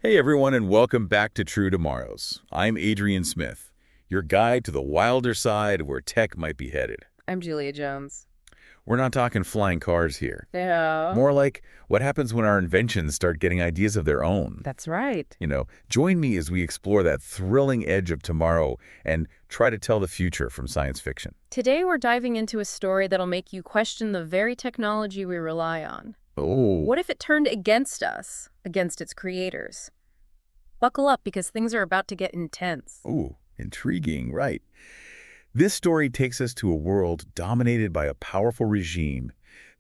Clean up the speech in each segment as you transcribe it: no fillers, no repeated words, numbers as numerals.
Hey everyone, and welcome back to True Tomorrows. I'm Adrian Smith, your guide to the wilder side of where tech might be headed. I'm Julia Jones. We're not talking flying cars here. Yeah. More like what happens when our inventions start getting ideas of their own. That's right. Join me as we explore that thrilling edge of tomorrow and try to tell the future from science fiction. Today we're diving into a story that'll make you question the very technology we rely on. Oh, What if it turned against us, against its creators? Buckle up because things are about to get intense. intriguing, right. This story takes us to a world dominated by a powerful regime.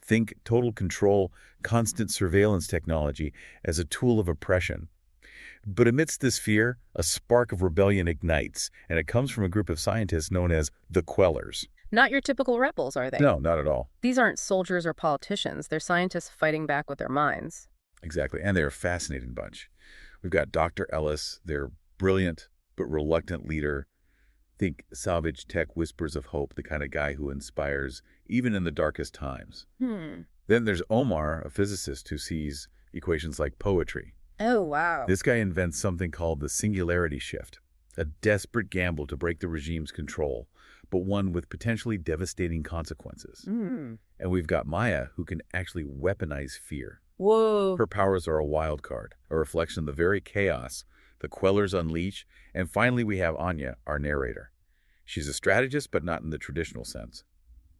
Think total control, constant surveillance technology as a tool of oppression. But amidst this fear, a spark of rebellion ignites, and it comes from a group of scientists known as the Quellers. Not your typical rebels, are they? No, not at all. These aren't soldiers or politicians. They're scientists fighting back with their minds. Exactly, and they're a fascinating bunch. We've got Dr. Ellis, their brilliant but reluctant leader. Think salvage tech whispers of hope, the kind of guy who inspires even in the darkest times. Then there's Omar, a physicist who sees equations like poetry. Oh, wow. This guy invents something called the singularity shift, a desperate gamble to break the regime's control, but one with potentially devastating consequences. And we've got Maya, who can actually weaponize fear. Whoa. Her powers are a wild card, a reflection of the very chaos the Quellers unleash. And finally, we have Anya, our narrator. She's a strategist, but not in the traditional sense.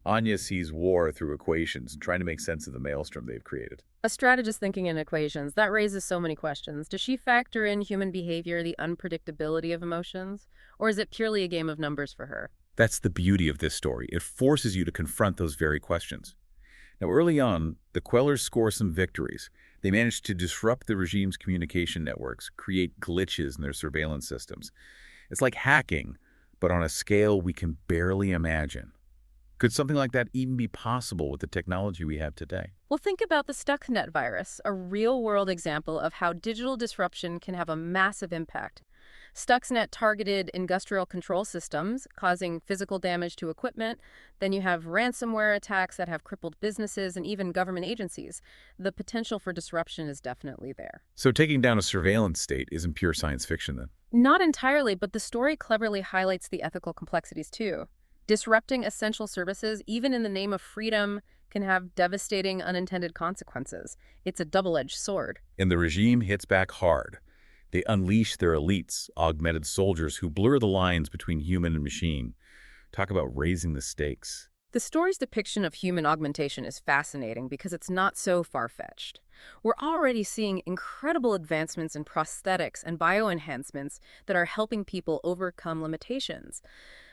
Anya sees war through equations, trying to make sense of the maelstrom they've created. A strategist thinking in equations. That raises so many questions. Does she factor in human behavior, the unpredictability of emotions? Or is it purely a game of numbers for her? That's the beauty of this story. It forces you to confront those very questions. Now, early on, the Quellers score some victories. They managed to disrupt the regime's communication networks, create glitches in their surveillance systems. It's like hacking, but on a scale we can barely imagine. Could something like that even be possible with the technology we have today? Well, think about the Stuxnet virus, a real-world example of how digital disruption can have a massive impact. Stuxnet targeted industrial control systems, causing physical damage to equipment. Then you have ransomware attacks that have crippled businesses and even government agencies. The potential for disruption is definitely there. So taking down a surveillance state isn't pure science fiction then? Not entirely, but the story cleverly highlights the ethical complexities too. Disrupting essential services, even in the name of freedom, can have devastating unintended consequences. It's a double-edged sword. And the regime hits back hard. They unleash their elites, augmented soldiers who blur the lines between human and machine. Talk about raising the stakes. The story's depiction of human augmentation is fascinating because it's not so far-fetched. We're already seeing incredible advancements in prosthetics and bioenhancements that are helping people overcome limitations.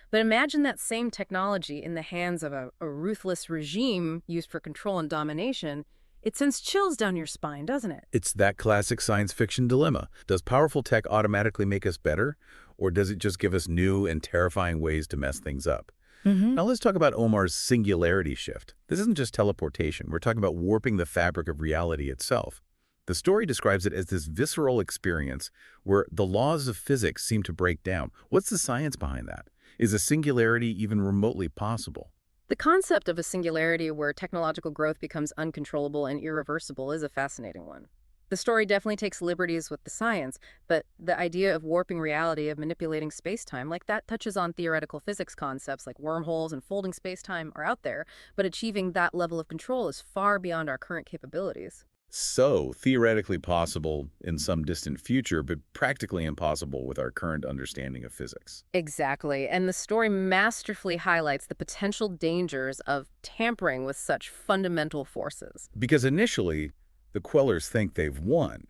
But imagine that same technology in the hands of a ruthless regime used for control and domination. It sends chills down your spine, doesn't it? It's that classic science fiction dilemma. Does powerful tech automatically make us better, or does it just give us new and terrifying ways to mess things up? Now let's talk about Omar's singularity shift. This isn't just teleportation. We're talking about warping the fabric of reality itself. The story describes it as this visceral experience where the laws of physics seem to break down. What's the science behind that? Is a singularity even remotely possible? The concept of a singularity where technological growth becomes uncontrollable and irreversible is a fascinating one. The story definitely takes liberties with the science, but the idea of warping reality, of manipulating space-time, like that touches on theoretical physics concepts like wormholes and folding space-time are out there, but achieving that level of control is far beyond our current capabilities. So, theoretically possible in some distant future, but practically impossible with our current understanding of physics. Exactly, and the story masterfully highlights the potential dangers of tampering with such fundamental forces. Because initially, the Quellers think they've won.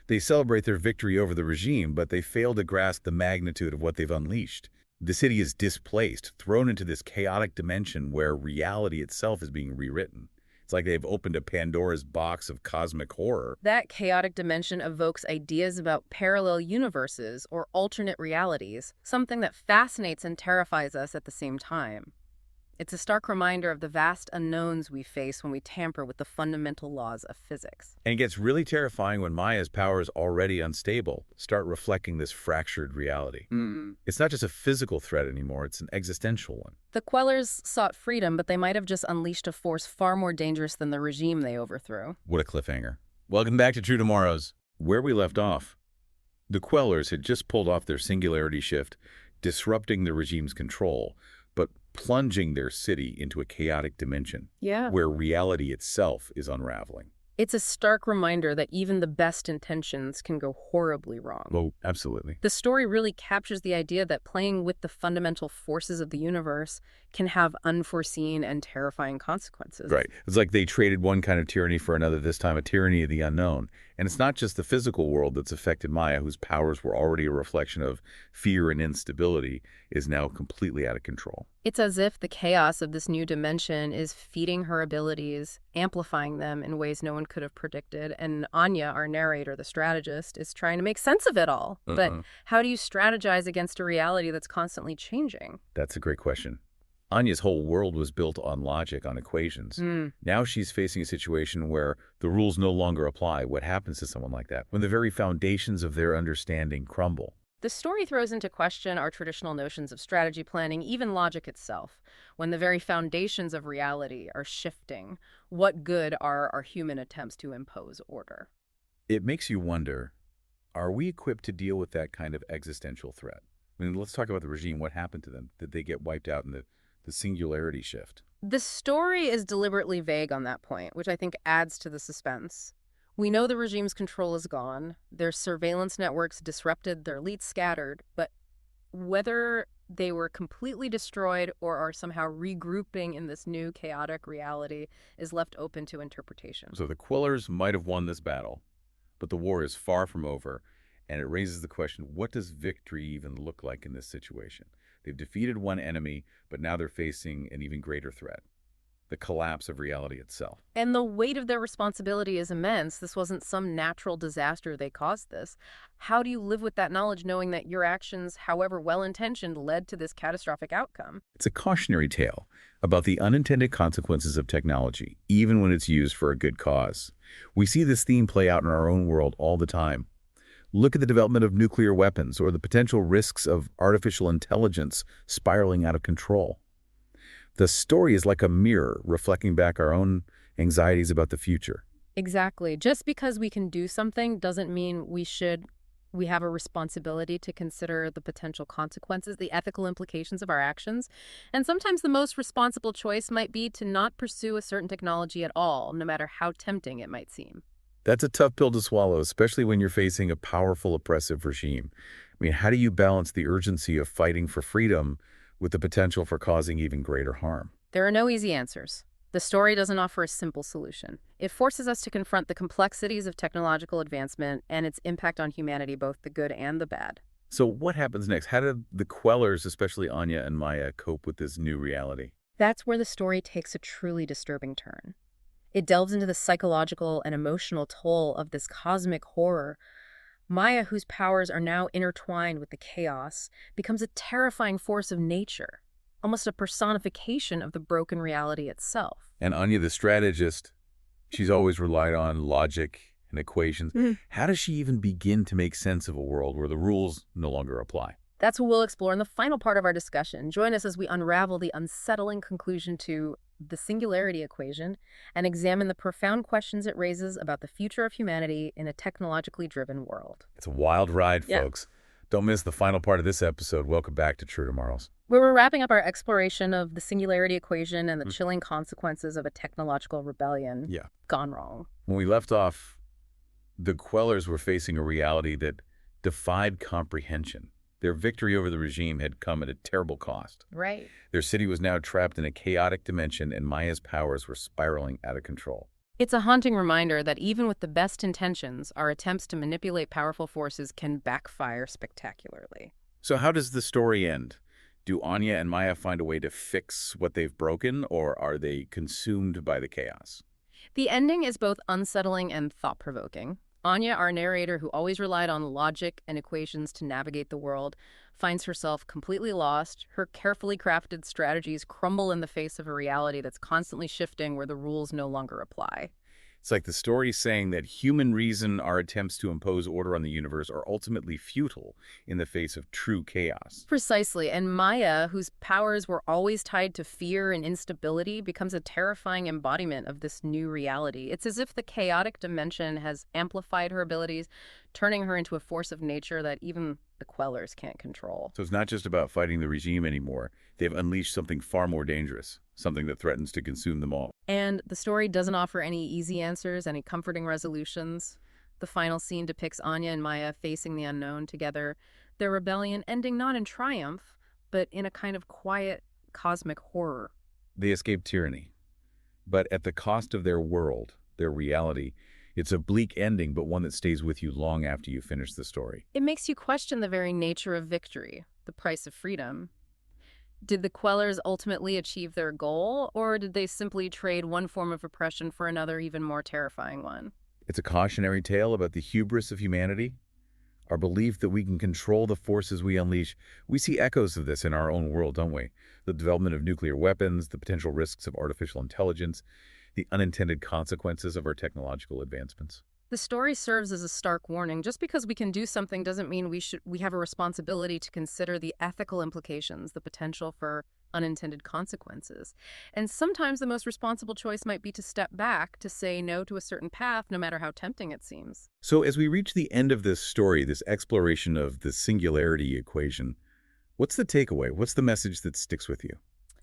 They celebrate their victory over the regime, but they fail to grasp the magnitude of what they've unleashed. The city is displaced, thrown into this chaotic dimension where reality itself is being rewritten. It's like they've opened a Pandora's box of cosmic horror. That chaotic dimension evokes ideas about parallel universes or alternate realities, something that fascinates and terrifies us at the same time. It's a stark reminder of the vast unknowns we face when we tamper with the fundamental laws of physics. And it gets really terrifying when Maya's powers, already unstable, start reflecting this fractured reality. It's not just a physical threat anymore, it's an existential one. The Quellers sought freedom, but they might have just unleashed a force far more dangerous than the regime they overthrew. What a cliffhanger. Welcome back to True Tomorrows. Where we left off, The Quellers had just pulled off their singularity shift, disrupting the regime's control, but plunging their city into a chaotic dimension Yeah. where reality itself is unraveling. It's a stark reminder that even the best intentions can go horribly wrong. Oh, absolutely. The story really captures the idea that playing with the fundamental forces of the universe can have unforeseen and terrifying consequences. Right. It's like they traded one kind of tyranny for another, this time a tyranny of the unknown. And it's not just the physical world that's affected Maya, whose powers were already a reflection of fear and instability, is now completely out of control. It's as if the chaos of this new dimension is feeding her abilities, amplifying them in ways no one could have predicted. And Anya, our narrator, the strategist, is trying to make sense of it all. But how do you strategize against a reality that's constantly changing? That's a great question. Anya's whole world was built on logic, on equations. Now she's facing a situation where the rules no longer apply. What happens to someone like that when the very foundations of their understanding crumble? The story throws into question our traditional notions of strategy planning, even logic itself. When the very foundations of reality are shifting, what good are our human attempts to impose order? It makes you wonder, are we equipped to deal with that kind of existential threat? I mean, let's talk about the regime. What happened to them? Did they get wiped out in the singularity shift? The story is deliberately vague on that point, which I think adds to the suspense. We know the regime's control is gone, their surveillance networks disrupted, their elites scattered, but whether they were completely destroyed or are somehow regrouping in this new chaotic reality is left open to interpretation. So the Quillers might have won this battle, but the war is far from over, and it raises the question, what does victory even look like in this situation? They've defeated one enemy, but now they're facing an even greater threat, the collapse of reality itself. And the weight of their responsibility is immense. This wasn't some natural disaster they caused this. How do you live with that knowledge knowing that your actions, however well-intentioned, led to this catastrophic outcome? It's a cautionary tale about the unintended consequences of technology, even when it's used for a good cause. We see this theme play out in our own world all the time. Look at the development of nuclear weapons or the potential risks of artificial intelligence spiraling out of control. The story is like a mirror reflecting back our own anxieties about the future. Exactly. Just because we can do something doesn't mean we have a responsibility to consider the potential consequences, the ethical implications of our actions. And sometimes the most responsible choice might be to not pursue a certain technology at all, no matter how tempting it might seem. That's a tough pill to swallow, especially when you're facing a powerful, oppressive regime. I mean, how do you balance the urgency of fighting for freedom with the potential for causing even greater harm? There are no easy answers. The story doesn't offer a simple solution. It forces us to confront the complexities of technological advancement and its impact on humanity, both the good and the bad. So what happens next? How did the Quellers, especially Anya and Maya, cope with this new reality? That's where the story takes a truly disturbing turn. It delves into the psychological and emotional toll of this cosmic horror. Maya, whose powers are now intertwined with the chaos, becomes a terrifying force of nature, almost a personification of the broken reality itself. And Anya, the strategist, she's always relied on logic and equations. How does she even begin to make sense of a world where the rules no longer apply? That's what we'll explore in the final part of our discussion. Join us as we unravel the unsettling conclusion to the singularity equation and examine the profound questions it raises about the future of humanity in a technologically driven world. It's a wild ride, folks. Don't miss the final part of this episode. Welcome back to True Tomorrows, where we're wrapping up our exploration of the singularity equation and the chilling consequences of a technological rebellion gone wrong. When we left off, the Quellers were facing a reality that defied comprehension. Their victory over the regime had come at a terrible cost. Right. Their city was now trapped in a chaotic dimension, and Maya's powers were spiraling out of control. It's a haunting reminder that even with the best intentions, our attempts to manipulate powerful forces can backfire spectacularly. So how does the story end? Do Anya and Maya find a way to fix what they've broken, or are they consumed by the chaos? The ending is both unsettling and thought-provoking. Anya, our narrator, who always relied on logic and equations to navigate the world, finds herself completely lost. Her carefully crafted strategies crumble in the face of a reality that's constantly shifting where the rules no longer apply. It's like the story saying that human reason, our attempts to impose order on the universe, are ultimately futile in the face of true chaos. Precisely. And Maya, whose powers were always tied to fear and instability, becomes a terrifying embodiment of this new reality. It's as if the chaotic dimension has amplified her abilities turning her into a force of nature that even the Quellers can't control. So it's not just about fighting the regime anymore. They've unleashed something far more dangerous, something that threatens to consume them all. And the story doesn't offer any easy answers, any comforting resolutions. The final scene depicts Anya and Maya facing the unknown together, their rebellion ending not in triumph, but in a kind of quiet, cosmic horror. They escape tyranny, but at the cost of their world, their reality. It's a bleak ending, but one that stays with you long after you finish the story. It makes you question the very nature of victory, the price of freedom. Did the Quellers ultimately achieve their goal, or did they simply trade one form of oppression for another, even more terrifying one? It's a cautionary tale about the hubris of humanity, our belief that we can control the forces we unleash. We see echoes of this in our own world, don't we? The development of nuclear weapons, the potential risks of artificial intelligence, the unintended consequences of our technological advancements. The story serves as a stark warning. Just because we can do something doesn't mean we have a responsibility to consider the ethical implications, the potential for unintended consequences. And sometimes the most responsible choice might be to step back, to say no to a certain path, no matter how tempting it seems. So as we reach the end of this story, this exploration of the singularity equation, what's the takeaway? What's the message that sticks with you?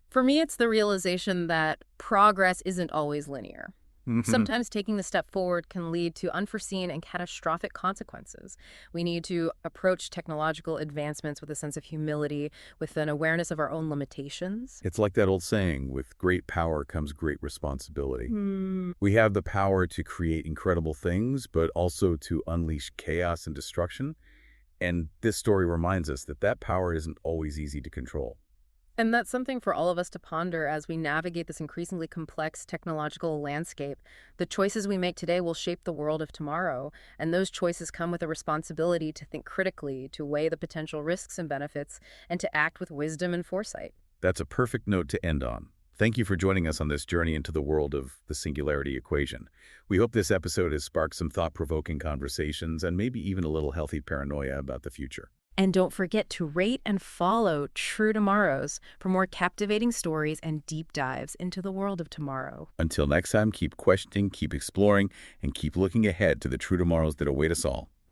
For me, it's the realization that progress isn't always linear. Sometimes taking the step forward can lead to unforeseen and catastrophic consequences. We need to approach technological advancements with a sense of humility, with an awareness of our own limitations. It's like that old saying, with great power comes great responsibility. We have the power to create incredible things, but also to unleash chaos and destruction. And this story reminds us that that power isn't always easy to control. And that's something for all of us to ponder as we navigate this increasingly complex technological landscape. The choices we make today will shape the world of tomorrow, and those choices come with a responsibility to think critically, to weigh the potential risks and benefits, and to act with wisdom and foresight. That's a perfect note to end on. Thank you for joining us on this journey into the world of the singularity equation. We hope this episode has sparked some thought-provoking conversations and maybe even a little healthy paranoia about the future. And don't forget to rate and follow True Tomorrows for more captivating stories and deep dives into the world of tomorrow. Until next time, keep questioning, keep exploring, and keep looking ahead to the true tomorrows that await us all.